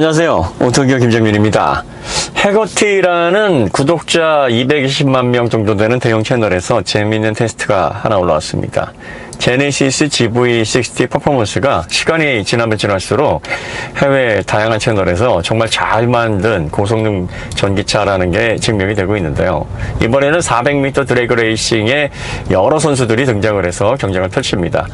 안녕하세요. 오토기어 김정민입니다. 해거티라는 구독자 220만 명 정도 되는 대형 채널에서 재미있는 테스트가 하나 올라왔습니다. 제네시스 GV60 퍼포먼스가 시간이 지나면 지날수록 해외 다양한 채널에서 정말 잘 만든 고성능 전기차라는 게 증명이 되고 있는데요. 이번에는 400m 드래그 레이싱에 여러 선수들이 등장을 해서 경쟁을 펼칩니다.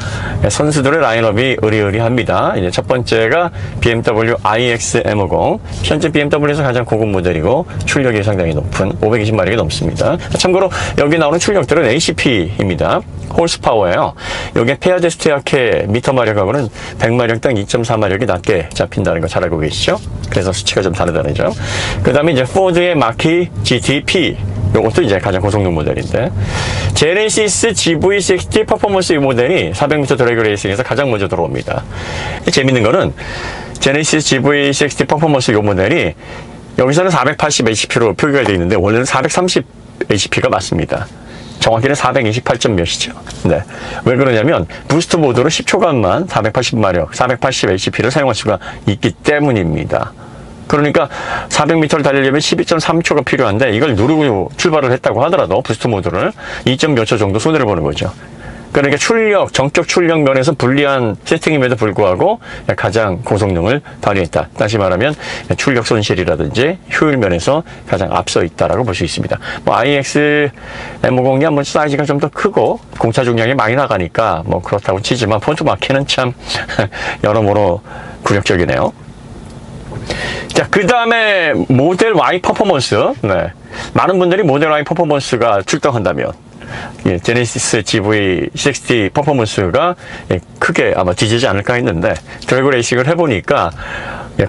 선수들의 라인업이 의리의리합니다. 이제 첫 번째가 BMW iX M50. 현재 BMW에서 가장 고급 모델이고 출력이 상당히 높은 520마력이 넘습니다. 참고로 여기 나오는 출력들은 ACP입니다. 홀스파워예요. 여기에 페아제 스테아케 미터 마력하고는 100마력당 2.4마력이 낮게 잡힌다는 거 잘 알고 계시죠? 그래서 수치가 좀 다르다는 점. 그 다음에 이제 포드의 마키 GTP. 요것도 이제 가장 고성능 모델인데, 제네시스 GV60 퍼포먼스 이 모델이 400m 드래그 레이싱에서 가장 먼저 들어옵니다. 재밌는 거는 제네시스 GV60 퍼포먼스 이 모델이 여기서는 480 HP로 표기가 되어 있는데 원래는 430 HP가 맞습니다. 정확히는 428점 몇이죠. 네. 왜 그러냐면 부스트 모드로 10초간만 480마력, 480 HP를 사용할 수가 있기 때문입니다. 그러니까 400m를 달리려면 12.3초가 필요한데 이걸 누르고 출발을 했다고 하더라도 부스트 모드를 2점 몇 초 정도 손해를 보는 거죠. 그러니까 출력, 정적 출력 면에서 불리한 세팅임에도 불구하고 가장 고성능을 발휘했다. 다시 말하면 출력 손실이라든지 효율 면에서 가장 앞서 있다라고 볼 수 있습니다. 뭐 iX M50이 한번 사이즈가 좀 더 크고 공차 중량이 많이 나가니까 뭐 그렇다고 치지만 폰트 마키는 참 여러모로 굴욕적이네요. 자, 그 다음에 모델 Y 퍼포먼스. 네. 많은 분들이 모델 Y 퍼포먼스가 출동한다면 제네시스 GV60 퍼포먼스가 크게 아마 뒤지지 않을까 했는데 드래그 레이싱을 해보니까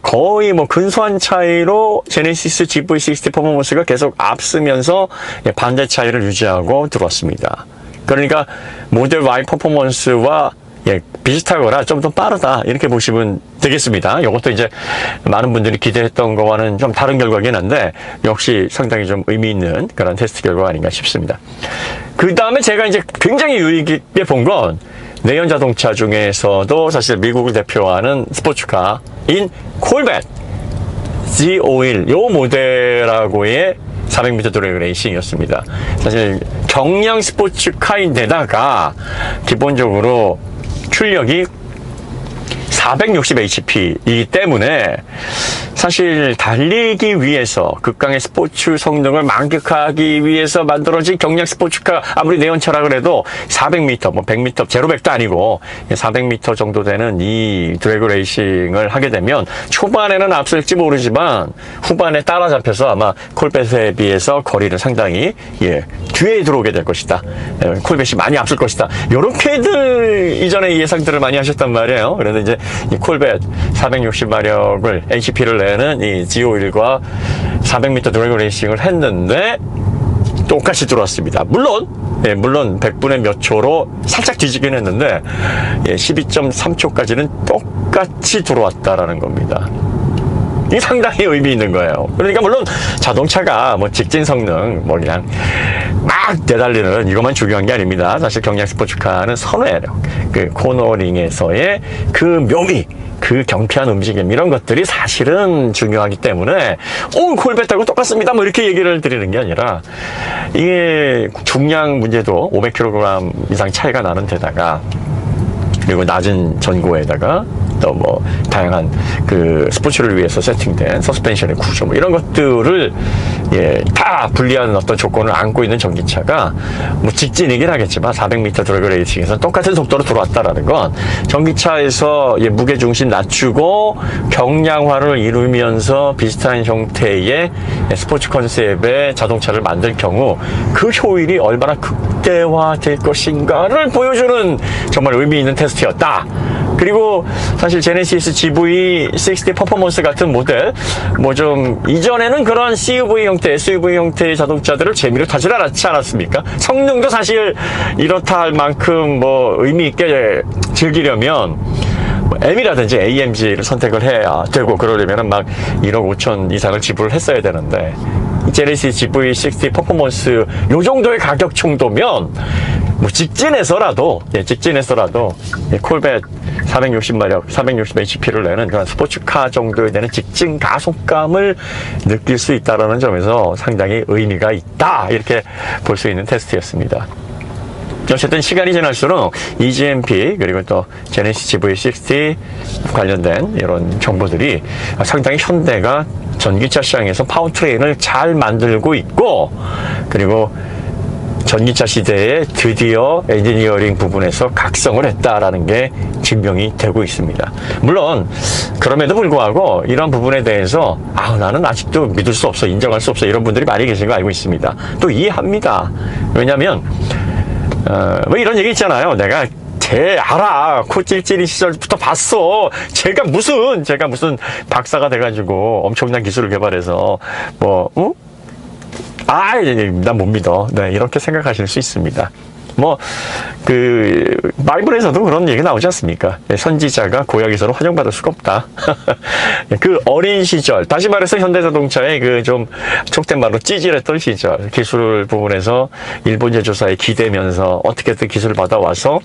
거의 뭐 근소한 차이로 제네시스 GV60 퍼포먼스가 계속 앞서면서 반대 차이를 유지하고 들어왔습니다. 그러니까 모델 Y 퍼포먼스와 비슷하거나 좀 더 빠르다 이렇게 보시면 되겠습니다. 이것도 이제 많은 분들이 기대했던 거와는 좀 다른 결과긴 한데 역시 상당히 좀 의미 있는 그런 테스트 결과가 아닌가 싶습니다. 그 다음에 제가 이제 굉장히 유익 있게 본 건 내연 자동차 중에서도 사실 미국을 대표하는 스포츠카인 콜벳 Z51 요 모델하고의 400m 드래그 레이싱이었습니다. 사실 경량 스포츠카인데다가 기본적으로 출력이 460 HP이기 때문에 사실 달리기 위해서 극강의 스포츠 성능을 만끽하기 위해서 만들어진 경량 스포츠카, 아무리 내연차라 그래도 400m, 뭐 100m, 제로백도 아니고 400m 정도 되는 이 드래그 레이싱을 하게 되면 초반에는 앞설지 모르지만 후반에 따라잡혀서 아마 콜벳에 비해서 거리를 상당히 뒤에 들어오게 될 것이다. 콜벳이 많이 앞설 것이다. 요렇게들 이전에 예상들을 많이 하셨단 말이에요. 그래서 이제 이 콜벳 460마력을 HP를 내는 이 Z51과 400m 드래그 레이싱을 했는데 똑같이 들어왔습니다. 물론 100분의 몇 초로 살짝 뒤지긴 했는데 12.3초까지는 똑같이 들어왔다라는 겁니다. 이게 상당히 의미 있는 거예요. 그러니까 물론 자동차가 뭐 직진 성능 뭐 그냥 막 내달리는 이것만 중요한 게 아닙니다. 사실 경량 스포츠카는 선회력, 그 코너링에서의 그 묘미, 그 경쾌한 움직임 이런 것들이 사실은 중요하기 때문에 콜벳하고 똑같습니다 뭐 이렇게 얘기를 드리는 게 아니라 이게 중량 문제도 500kg 이상 차이가 나는 데다가 그리고 낮은 전고에다가 또 뭐 다양한 그 스포츠를 위해서 세팅된 서스펜션의 구조 뭐 이런 것들을 다 불리한 어떤 조건을 안고 있는 전기차가 뭐 직진이긴 하겠지만 400m 드래그 레이싱에서 똑같은 속도로 들어왔다라는 건 전기차에서 무게 중심 낮추고 경량화를 이루면서 비슷한 형태의 스포츠 컨셉의 자동차를 만들 경우 그 효율이 얼마나 극대화될 것인가를 보여주는 정말 의미 있는 테스트였다. 그리고 사실 제네시스 GV60 퍼포먼스 같은 모델 뭐 좀 이전에는 그런 CUV 형태, SUV 형태의 자동차들을 재미로 타질 않지 않았습니까? 성능도 사실 이렇다 할 만큼 뭐 의미 있게 즐기려면 M이라든지 AMG를 선택을 해야 되고 그러려면 막 1억 5천 이상을 지불을 했어야 되는데 제네시스 GV60 퍼포먼스 요 정도의 가격 정도면 뭐 직진해서라도 콜벳 460마력, 460hp를 내는 그런 스포츠카 정도에 되는 직진 가속감을 느낄 수 있다는 점에서 상당히 의미가 있다, 이렇게 볼 수 있는 테스트였습니다. 어쨌든 시간이 지날수록 EGMP 그리고 또 제네시스 GV60 관련된 이런 정보들이 상당히 현대가 전기차 시장에서 파워트레인을 잘 만들고 있고, 그리고 전기차 시대에 드디어 엔지니어링 부분에서 각성을 했다라는 게 증명이 되고 있습니다. 물론 그럼에도 불구하고 이런 부분에 대해서 나는 아직도 믿을 수 없어, 인정할 수 없어, 이런 분들이 많이 계신 거 알고 있습니다. 또 이해합니다. 왜냐하면 뭐 이런 얘기 있잖아요. 내가 쟤 알아. 코 찔찔이 시절부터 봤어. 제가 무슨 박사가 돼가지고 엄청난 기술을 개발해서 난 못 믿어. 네, 이렇게 생각하실 수 있습니다. 바이블에서도 그런 얘기 나오지 않습니까? 선지자가 고약에서는 환영받을 수가 없다. 그 어린 시절, 다시 말해서 현대자동차의 그 좀 속된 말로 찌질했던 시절, 기술 부분에서 일본 제조사에 기대면서 어떻게든 기술을 받아와서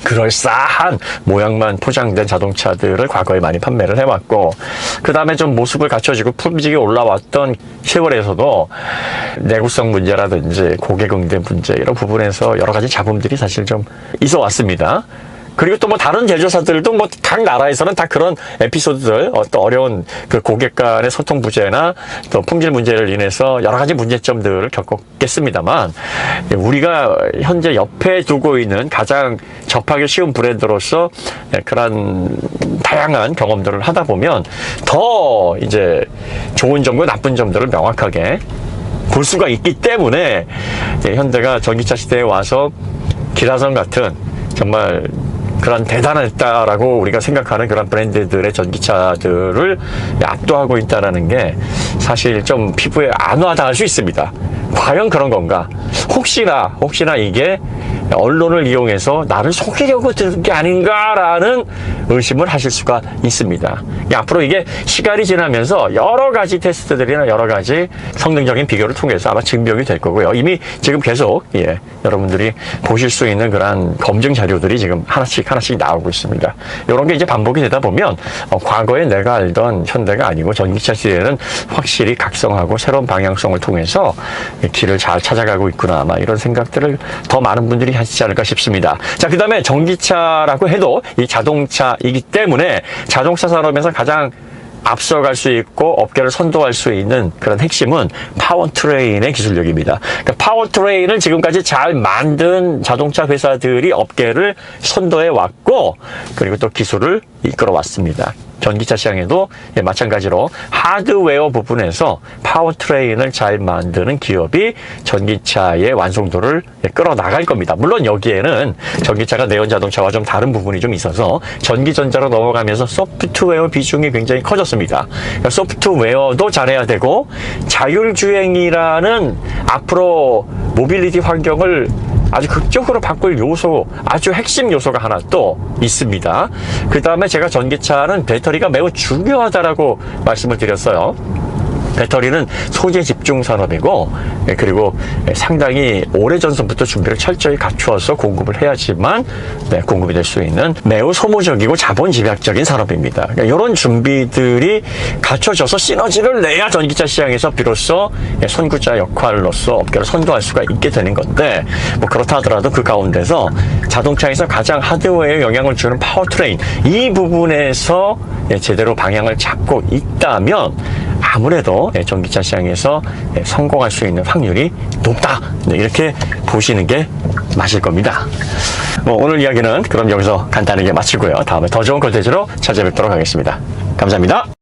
그럴싸한 모양만 포장된 자동차들을 과거에 많이 판매를 해왔고, 그 다음에 좀 모습을 갖춰지고 품질이 올라왔던 세월에서도 내구성 문제라든지 고객 응대 문제, 이런 부분에서 여러 가지 잡음들이 사실 좀 있어 왔습니다. 그리고 또 다른 제조사들도 각 나라에서는 다 그런 에피소드들, 어떤 어려운 그 고객 간의 소통 부재나 또 품질 문제를 인해서 여러 가지 문제점들을 겪었겠습니다만, 우리가 현재 옆에 두고 있는 가장 접하기 쉬운 브랜드로서 그런 다양한 경험들을 하다 보면 더 이제 좋은 점과 나쁜 점들을 명확하게 볼 수가 있기 때문에 현대가 전기차 시대에 와서 기라성 같은 정말 그런 대단했다라고 우리가 생각하는 그런 브랜드들의 전기차들을 압도하고 있다는 게 사실 좀 피부에 안 와닿을 수 있습니다. 과연 그런 건가? 혹시나 이게 언론을 이용해서 나를 속이려고 들은 게 아닌가라는 의심을 하실 수가 있습니다. 앞으로 이게 시간이 지나면서 여러 가지 테스트들이나 여러 가지 성능적인 비교를 통해서 아마 증명이 될 거고요. 이미 지금 계속 여러분들이 보실 수 있는 그런 검증 자료들이 지금 하나씩 나오고 있습니다. 이런 게 이제 반복이 되다 보면 과거에 내가 알던 현대가 아니고 전기차 시대에는 확실히 각성하고 새로운 방향성을 통해서 길을 잘 찾아가고 있구나, 아마 이런 생각들을 더 많은 분들이 하시지 않을까 싶습니다. 자, 그 다음에 전기차라고 해도 이 자동차이기 때문에 자동차 산업에서 가장 앞서갈 수 있고 업계를 선도할 수 있는 그런 핵심은 파워트레인의 기술력입니다. 그러니까 파워트레인을 지금까지 잘 만든 자동차 회사들이 업계를 선도해 왔고, 그리고 또 기술을 이끌어 왔습니다. 전기차 시장에도 마찬가지로 하드웨어 부분에서 파워트레인을 잘 만드는 기업이 전기차의 완성도를 끌어나갈 겁니다. 물론 여기에는 전기차가 내연 자동차와 좀 다른 부분이 좀 있어서 전기전자로 넘어가면서 소프트웨어 비중이 굉장히 커졌습니다. 그러니까 소프트웨어도 잘해야 되고, 자율주행이라는 앞으로 모빌리티 환경을 아주 극적으로 바꿀 요소, 아주 핵심 요소가 하나 또 있습니다. 그 다음에 제가 전기차는 배터리가 매우 중요하다라고 말씀을 드렸어요. 배터리는 소재 집중 산업이고, 그리고 상당히 오래전부터 준비를 철저히 갖추어서 공급을 해야지만 공급이 될 수 있는 매우 소모적이고 자본 집약적인 산업입니다. 그러니까 이런 준비들이 갖춰져서 시너지를 내야 전기차 시장에서 비로소 선구자 역할로서 업계를 선도할 수가 있게 되는 건데, 그렇다 하더라도 그 가운데서 자동차에서 가장 하드웨어에 영향을 주는 파워트레인, 이 부분에서 제대로 방향을 잡고 있다면 아무래도 전기차 시장에서 성공할 수 있는 확률이 높다, 이렇게 보시는 게 맞을 겁니다. 오늘 이야기는 그럼 여기서 간단하게 마치고요. 다음에 더 좋은 콘텐츠로 찾아뵙도록 하겠습니다. 감사합니다.